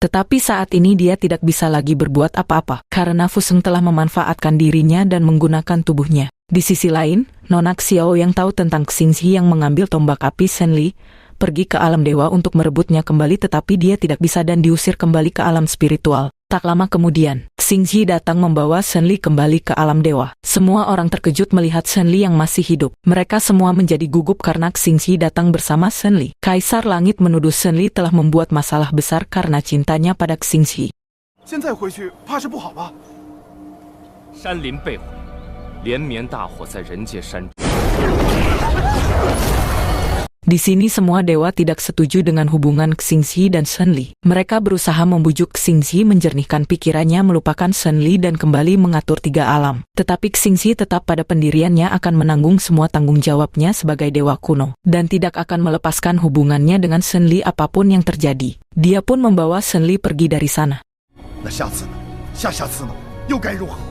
Tetapi saat ini dia tidak bisa lagi berbuat apa-apa, karena Fu Sheng telah memanfaatkan dirinya dan menggunakan tubuhnya. Di sisi lain, Nona Xiao yang tahu tentang Xingxi yang mengambil tombak api Shenli, pergi ke alam dewa untuk merebutnya kembali, tetapi dia tidak bisa dan diusir kembali ke alam spiritual. Tak lama kemudian, Xingxi datang membawa Shenli kembali ke alam dewa. Semua orang terkejut melihat Shenli yang masih hidup. Mereka semua menjadi gugup karena Xingxi datang bersama Shenli. Kaisar Langit menuduh Shenli telah membuat masalah besar karena cintanya pada Xingxi. 现在回去怕是不好吧？ 山林被毁，连绵大火在人界山中。 Di sini semua dewa tidak setuju dengan hubungan Xingxi dan Shenli. Mereka berusaha membujuk Xingxi menjernihkan pikirannya, melupakan Shenli dan kembali mengatur 3 alam. Tetapi Xingxi tetap pada pendiriannya akan menanggung semua tanggung jawabnya sebagai dewa kuno, dan tidak akan melepaskan hubungannya dengan Shenli apapun yang terjadi. Dia pun membawa Shenli pergi dari sana. 那下次呢？下下次呢？又该如何？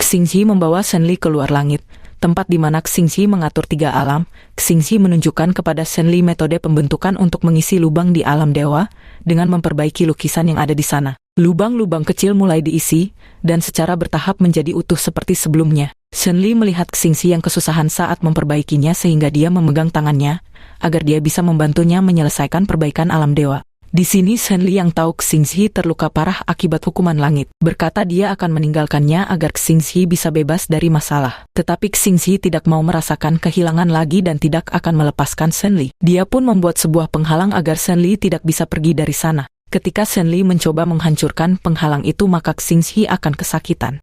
Xingxi membawa Shenli keluar langit, tempat di mana Xingxi mengatur 3 alam. Xingxi menunjukkan kepada Shenli metode pembentukan untuk mengisi lubang di alam dewa, dengan memperbaiki lukisan yang ada di sana. Lubang-lubang kecil mulai diisi, dan secara bertahap menjadi utuh seperti sebelumnya. Shenli melihat Xingxi yang kesusahan saat memperbaikinya sehingga dia memegang tangannya, agar dia bisa membantunya menyelesaikan perbaikan alam dewa. Di sini Shenli yang tahu Xingxi terluka parah akibat hukuman langit, berkata dia akan meninggalkannya agar Xingxi bisa bebas dari masalah. Tetapi Xingxi tidak mau merasakan kehilangan lagi dan tidak akan melepaskan Shenli. Dia pun membuat sebuah penghalang agar Shenli tidak bisa pergi dari sana. Ketika Shenli mencoba menghancurkan penghalang itu, maka Xingxi akan kesakitan.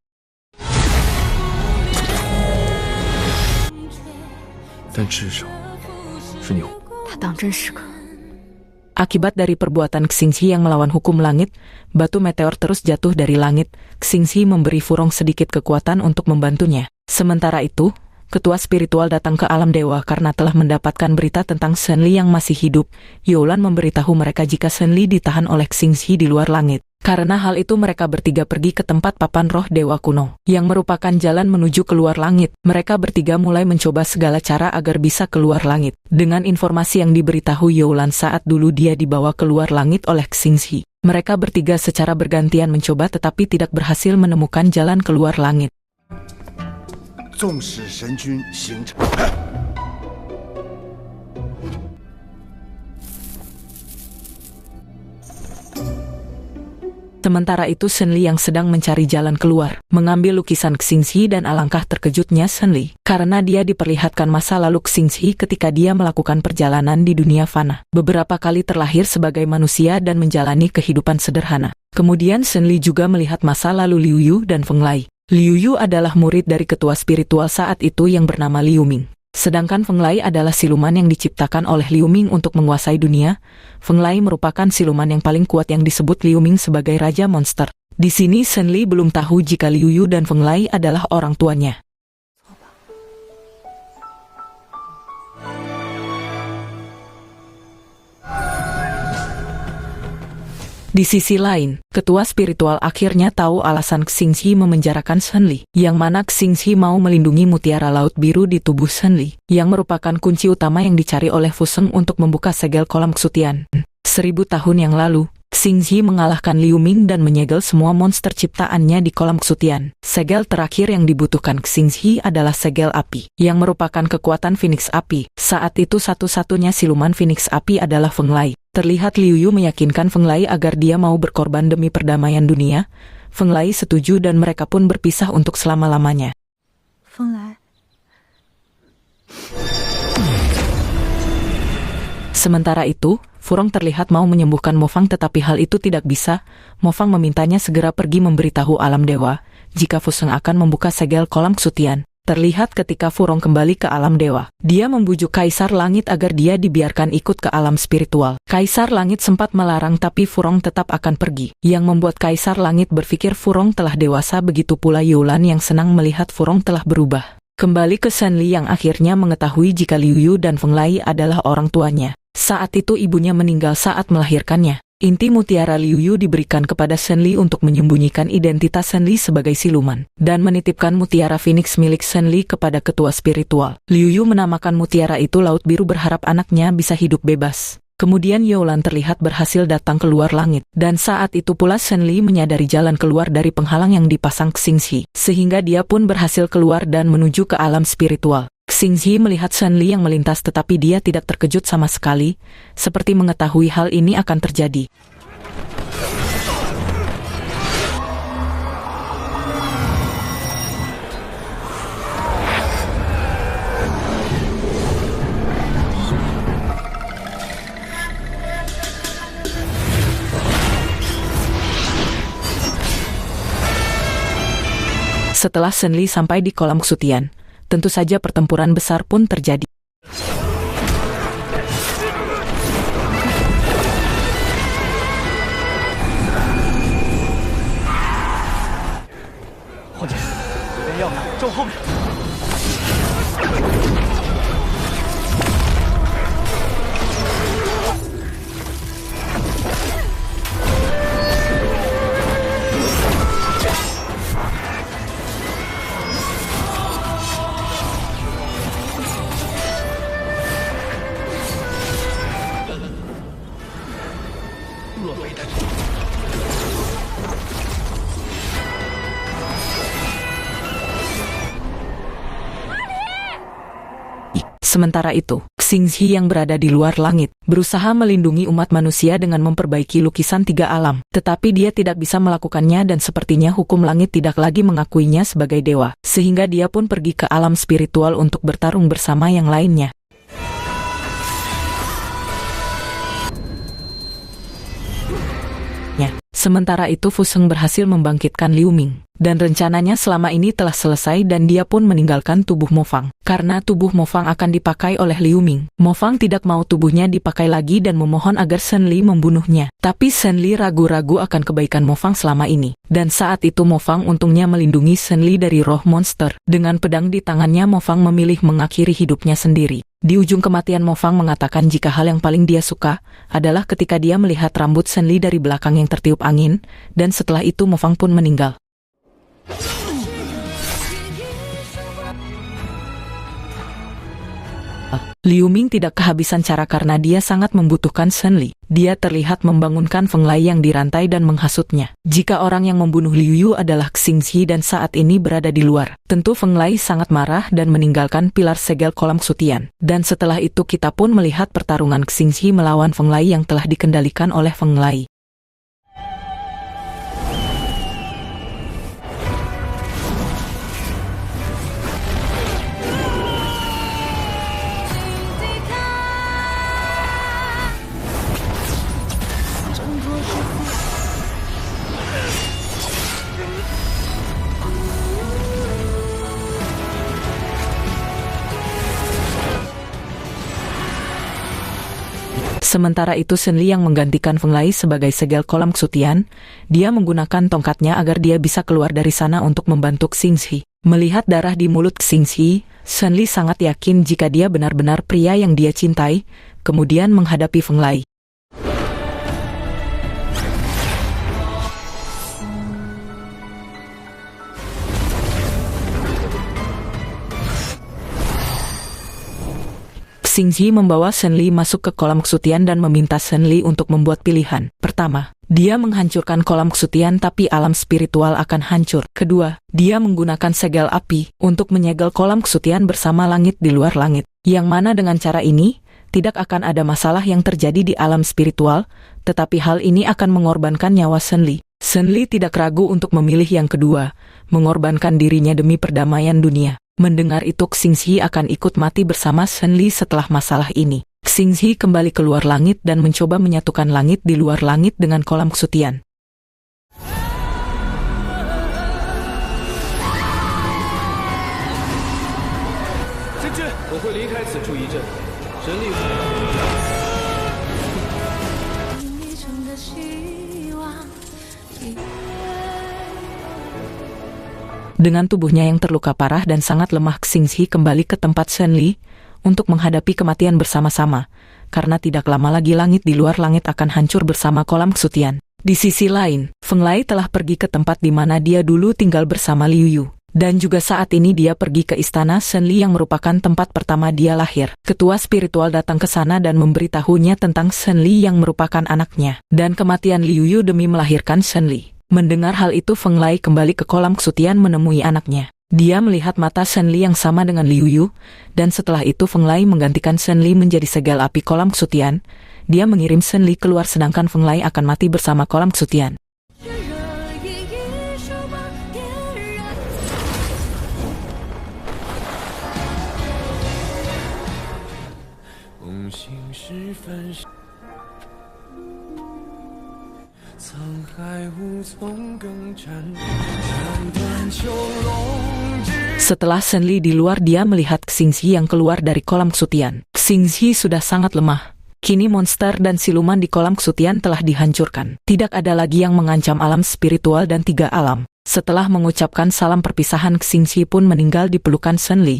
Akibat dari perbuatan Xingxi yang melawan hukum langit, batu meteor terus jatuh dari langit. Xingxi memberi Fu Rong sedikit kekuatan untuk membantunya. Sementara itu, ketua spiritual datang ke alam dewa karena telah mendapatkan berita tentang Shenli yang masih hidup. Youlan memberitahu mereka jika Shenli ditahan oleh Xingxi di luar langit. Karena hal itu mereka bertiga pergi ke tempat papan roh dewa kuno, yang merupakan jalan menuju keluar langit. Mereka bertiga mulai mencoba segala cara agar bisa keluar langit. Dengan informasi yang diberitahu Youlan saat dulu dia dibawa keluar langit oleh Xingxi, mereka bertiga secara bergantian mencoba tetapi tidak berhasil menemukan jalan keluar langit. 纵使神君形成。 Sementara itu Shenli yang sedang mencari jalan keluar, mengambil lukisan Xingxi dan alangkah terkejutnya Shenli, karena dia diperlihatkan masa lalu Xingxi ketika dia melakukan perjalanan di dunia fana. Beberapa kali terlahir sebagai manusia dan menjalani kehidupan sederhana. Kemudian Shenli juga melihat masa lalu Liu Yu dan Feng Lai. Liu Yu adalah murid dari ketua spiritual saat itu yang bernama Liu Ming. Sedangkan Feng Lai adalah siluman yang diciptakan oleh Liu Ming untuk menguasai dunia. Feng Lai merupakan siluman yang paling kuat yang disebut Liu Ming sebagai Raja Monster. Di sini Shenli belum tahu jika Liu Yu dan Feng Lai adalah orang tuanya. Di sisi lain, ketua spiritual akhirnya tahu alasan Xingxi memenjarakan Shenli, yang mana Xingxi mau melindungi mutiara laut biru di tubuh Shenli, yang merupakan kunci utama yang dicari oleh Fu Sheng untuk membuka segel kolam kesutian. 1000 tahun yang lalu, Xingxi mengalahkan Liu Ming dan menyegel semua monster ciptaannya di kolam kesutian. Segel terakhir yang dibutuhkan Xingxi adalah segel api, yang merupakan kekuatan Phoenix api. Saat itu satu-satunya siluman Phoenix api adalah Feng Lai. Terlihat Liu Yu meyakinkan Feng Lai agar dia mau berkorban demi perdamaian dunia. Feng Lai setuju dan mereka pun berpisah untuk selama-lamanya. Feng Lai. Sementara itu, Fu Rong terlihat mau menyembuhkan Mo Fang tetapi hal itu tidak bisa. Mo Fang memintanya segera pergi memberitahu alam dewa jika Fu Sheng akan membuka segel kolam kesutian. Terlihat ketika Fu Rong kembali ke alam dewa, dia membujuk Kaisar Langit agar dia dibiarkan ikut ke alam spiritual. Kaisar Langit sempat melarang tapi Fu Rong tetap akan pergi, yang membuat Kaisar Langit berpikir Fu Rong telah dewasa. Begitu pula Youlan yang senang melihat Fu Rong telah berubah. Kembali ke Shenli yang akhirnya mengetahui jika Liu Yu dan Feng Lai adalah orang tuanya. Saat itu ibunya meninggal saat melahirkannya. Inti mutiara Liu Yu diberikan kepada Shenli untuk menyembunyikan identitas Shenli sebagai siluman, dan menitipkan mutiara Phoenix milik Shenli kepada ketua spiritual. Liu Yu menamakan mutiara itu Laut Biru berharap anaknya bisa hidup bebas. Kemudian Youlan terlihat berhasil datang keluar langit. Dan saat itu pula Shen Li menyadari jalan keluar dari penghalang yang dipasang Xingxi. Sehingga dia pun berhasil keluar dan menuju ke alam spiritual. Xingxi melihat Shen Li yang melintas tetapi dia tidak terkejut sama sekali. Seperti mengetahui hal ini akan terjadi. Setelah Shen Li sampai di kolam kesutian, tentu saja pertempuran besar pun terjadi. Sementara itu, Xingxi yang berada di luar langit, berusaha melindungi umat manusia dengan memperbaiki lukisan tiga alam. Tetapi dia tidak bisa melakukannya dan sepertinya hukum langit tidak lagi mengakuinya sebagai dewa. Sehingga dia pun pergi ke alam spiritual untuk bertarung bersama yang lainnya. Sementara itu Fu Sheng berhasil membangkitkan Liu Ming. Dan rencananya selama ini telah selesai dan dia pun meninggalkan tubuh Mo Fang. Karena tubuh Mo Fang akan dipakai oleh Liu Ming. Mo Fang tidak mau tubuhnya dipakai lagi dan memohon agar Shen Li membunuhnya. Tapi Shen Li ragu-ragu akan kebaikan Mo Fang selama ini. Dan saat itu Mo Fang untungnya melindungi Shen Li dari roh monster. Dengan pedang di tangannya Mo Fang memilih mengakhiri hidupnya sendiri. Di ujung kematian Mo Fang mengatakan jika hal yang paling dia suka adalah ketika dia melihat rambut Shen Li dari belakang yang tertiup angin. Dan setelah itu Mo Fang pun meninggal. Liu Ming tidak kehabisan cara karena dia sangat membutuhkan Shen Li. Dia terlihat membangunkan Feng Lai yang dirantai dan menghasutnya. Jika orang yang membunuh Liu Yu adalah Xingxi dan saat ini berada di luar, tentu Feng Lai sangat marah dan meninggalkan pilar segel kolam kesutian. Dan setelah itu kita pun melihat pertarungan Xingxi melawan Feng Lai yang telah dikendalikan oleh Feng Lai. Sementara itu Shen Li yang menggantikan Feng Lai sebagai segel kolam kesutian, dia menggunakan tongkatnya agar dia bisa keluar dari sana untuk membantu Xingxi. Melihat darah di mulut Xingxi, Shen Li sangat yakin jika dia benar-benar pria yang dia cintai, kemudian menghadapi Feng Lai. Xingxi membawa Shen Li masuk ke kolam kesutian dan meminta Shen Li untuk membuat pilihan. Pertama, dia menghancurkan kolam kesutian tapi alam spiritual akan hancur. Kedua, dia menggunakan segel api untuk menyegel kolam kesutian bersama langit di luar langit. Yang mana dengan cara ini, tidak akan ada masalah yang terjadi di alam spiritual, tetapi hal ini akan mengorbankan nyawa Shen Li. Shen Li tidak ragu untuk memilih yang kedua, mengorbankan dirinya demi perdamaian dunia. Mendengar itu Xingxi akan ikut mati bersama Shen Li setelah masalah ini. Xingxi kembali keluar langit dan mencoba menyatukan langit di luar langit dengan kolam kesutian. Dengan tubuhnya yang terluka parah dan sangat lemah, Xingxi kembali ke tempat Shen Li untuk menghadapi kematian bersama-sama, karena tidak lama lagi langit di luar langit akan hancur bersama kolam kesutian. Di sisi lain, Feng Lai telah pergi ke tempat di mana dia dulu tinggal bersama Liu Yu. Dan juga saat ini dia pergi ke istana Shenli yang merupakan tempat pertama dia lahir. Ketua spiritual datang ke sana dan memberitahunya tentang Shenli yang merupakan anaknya, dan kematian Liu Yu demi melahirkan Shenli. Mendengar hal itu, Feng Lai kembali ke kolam kesutian menemui anaknya. Dia melihat mata Shenli yang sama dengan Liu Yu, dan setelah itu Feng Lai menggantikan Shenli menjadi segel api kolam kesutian. Dia mengirim Shenli keluar sedangkan Feng Lai akan mati bersama kolam kesutian. Setelah Shenli di luar, dia melihat Xingxi yang keluar dari kolam kesutian. Xingxi sudah sangat lemah. Kini monster dan siluman di kolam kesutian telah dihancurkan. Tidak ada lagi yang mengancam alam spiritual dan 3 alam. Setelah mengucapkan salam perpisahan, Xingxi pun meninggal di pelukan Shenli.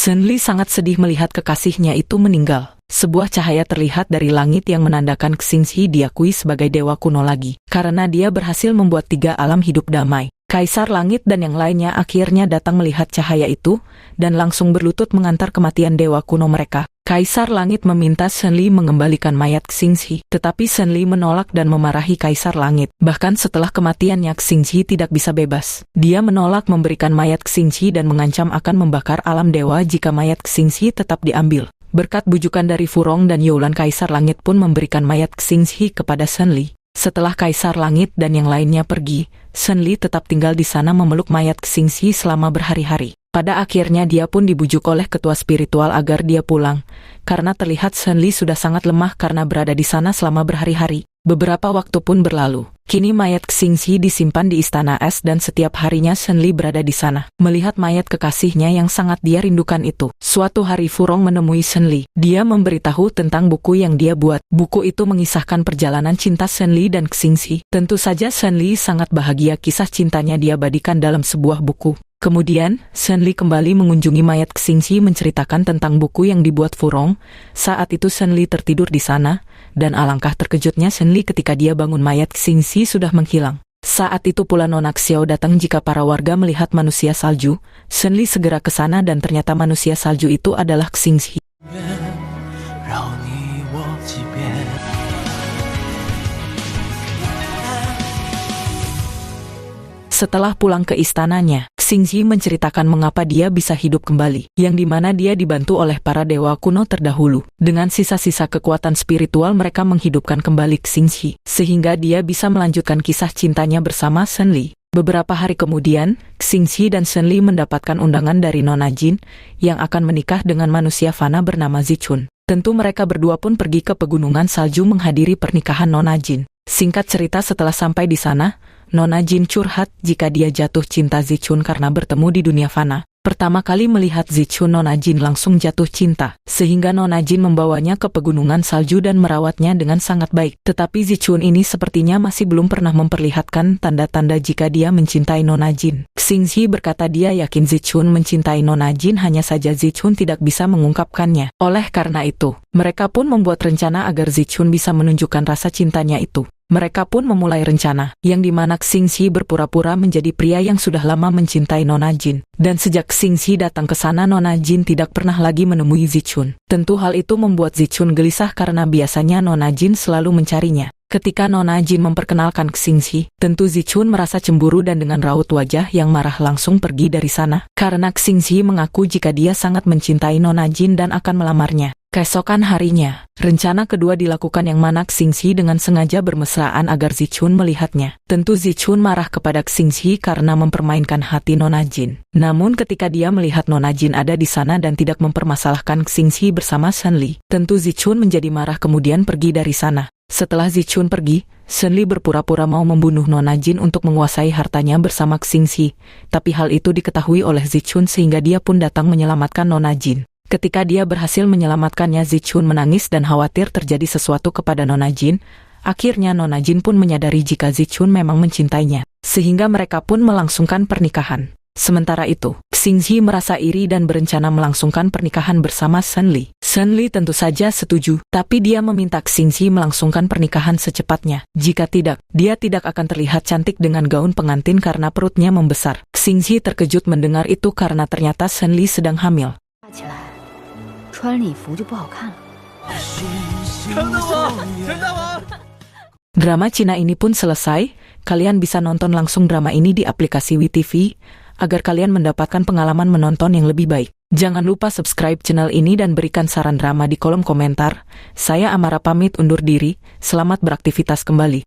Shenli sangat sedih melihat kekasihnya itu meninggal. Sebuah cahaya terlihat dari langit yang menandakan Xingxi diakui sebagai dewa kuno lagi, karena dia berhasil membuat 3 alam hidup damai. Kaisar Langit dan yang lainnya akhirnya datang melihat cahaya itu, dan langsung berlutut mengantar kematian dewa kuno mereka. Kaisar Langit meminta Shenli mengembalikan mayat Xingxi, tetapi Shenli menolak dan memarahi Kaisar Langit. Bahkan setelah kematiannya, Xingxi tidak bisa bebas. Dia menolak memberikan mayat Xingxi dan mengancam akan membakar alam dewa jika mayat Xingxi tetap diambil. Berkat bujukan dari Furong dan Youlan, Kaisar Langit pun memberikan mayat Xingxi kepada Shenli. Setelah Kaisar Langit dan yang lainnya pergi, Shenli tetap tinggal di sana memeluk mayat Xingxi selama berhari-hari. Pada akhirnya dia pun dibujuk oleh ketua spiritual agar dia pulang, karena terlihat Shenli sudah sangat lemah karena berada di sana selama berhari-hari. Beberapa waktu pun berlalu. Kini mayat Xingxi disimpan di istana es dan setiap harinya Shenli berada di sana, melihat mayat kekasihnya yang sangat dia rindukan itu. Suatu hari Furong menemui Shenli. Dia memberitahu tentang buku yang dia buat. Buku itu mengisahkan perjalanan cinta Shenli dan Xingxi. Tentu saja Shenli sangat bahagia kisah cintanya diabadikan dalam sebuah buku. Kemudian, Shenli kembali mengunjungi mayat Xingxi menceritakan tentang buku yang dibuat Furong. Saat itu Shenli tertidur di sana, dan alangkah terkejutnya Shenli ketika dia bangun mayat Xingxi sudah menghilang. Saat itu pula Nona Xiao datang jika para warga melihat manusia salju. Shenli segera ke sana dan ternyata manusia salju itu adalah Xingxi. Setelah pulang ke istananya, Xingxi menceritakan mengapa dia bisa hidup kembali, yang dimana dia dibantu oleh para dewa kuno terdahulu. Dengan sisa-sisa kekuatan spiritual mereka menghidupkan kembali Xingxi, sehingga dia bisa melanjutkan kisah cintanya bersama Shenli. Beberapa hari kemudian, Xingxi dan Shenli mendapatkan undangan dari Nona Jin, yang akan menikah dengan manusia fana bernama Zichun. Tentu mereka berdua pun pergi ke pegunungan salju menghadiri pernikahan Nona Jin. Singkat cerita, setelah sampai di sana, Nona Jin curhat jika dia jatuh cinta Zichun karena bertemu di dunia fana. Pertama kali melihat Zichun, Nona Jin langsung jatuh cinta, sehingga Nona Jin membawanya ke pegunungan salju dan merawatnya dengan sangat baik. Tetapi Zichun ini sepertinya masih belum pernah memperlihatkan tanda-tanda jika dia mencintai Nona Jin. Xingxi berkata dia yakin Zichun mencintai Nona Jin, hanya saja Zichun tidak bisa mengungkapkannya. Oleh karena itu, mereka pun membuat rencana agar Zichun bisa menunjukkan rasa cintanya itu. Mereka pun memulai rencana, yang dimana Xingxi berpura-pura menjadi pria yang sudah lama mencintai Nona Jin. Dan sejak Xingxi datang ke sana, Nona Jin tidak pernah lagi menemui Zichun. Tentu hal itu membuat Zichun gelisah karena biasanya Nona Jin selalu mencarinya. Ketika Nona Jin memperkenalkan Xingxi, tentu Zichun merasa cemburu dan dengan raut wajah yang marah langsung pergi dari sana. Karena Xingxi mengaku jika dia sangat mencintai Nona Jin dan akan melamarnya. Keesokan harinya, rencana kedua dilakukan yang mana Xingxi dengan sengaja bermesraan agar Zichun melihatnya. Tentu Zichun marah kepada Xingxi karena mempermainkan hati Nona Jin. Namun ketika dia melihat Nona Jin ada di sana dan tidak mempermasalahkan Xingxi bersama Shenli, tentu Zichun menjadi marah kemudian pergi dari sana. Setelah Zichun pergi, Shenli berpura-pura mau membunuh Nona Jin untuk menguasai hartanya bersama Xingxi. Tapi hal itu diketahui oleh Zichun sehingga dia pun datang menyelamatkan Nona Jin. Ketika dia berhasil menyelamatkannya, Zichun menangis dan khawatir terjadi sesuatu kepada Nona Jin. Akhirnya Nona Jin pun menyadari jika Zichun memang mencintainya, sehingga mereka pun melangsungkan pernikahan. Sementara itu, Xingxi merasa iri dan berencana melangsungkan pernikahan bersama Shen Li. Shen Li tentu saja setuju, tapi dia meminta Xingxi melangsungkan pernikahan secepatnya. Jika tidak, dia tidak akan terlihat cantik dengan gaun pengantin karena perutnya membesar. Xingxi terkejut mendengar itu karena ternyata Shen Li sedang hamil. 起来，穿礼服就不好看了。 Drama Cina ini pun selesai. Kalian bisa nonton langsung drama ini di aplikasi WeTV agar kalian mendapatkan pengalaman menonton yang lebih baik. Jangan lupa subscribe channel ini dan berikan saran drama di kolom komentar. Saya Amara pamit undur diri. Selamat beraktivitas kembali.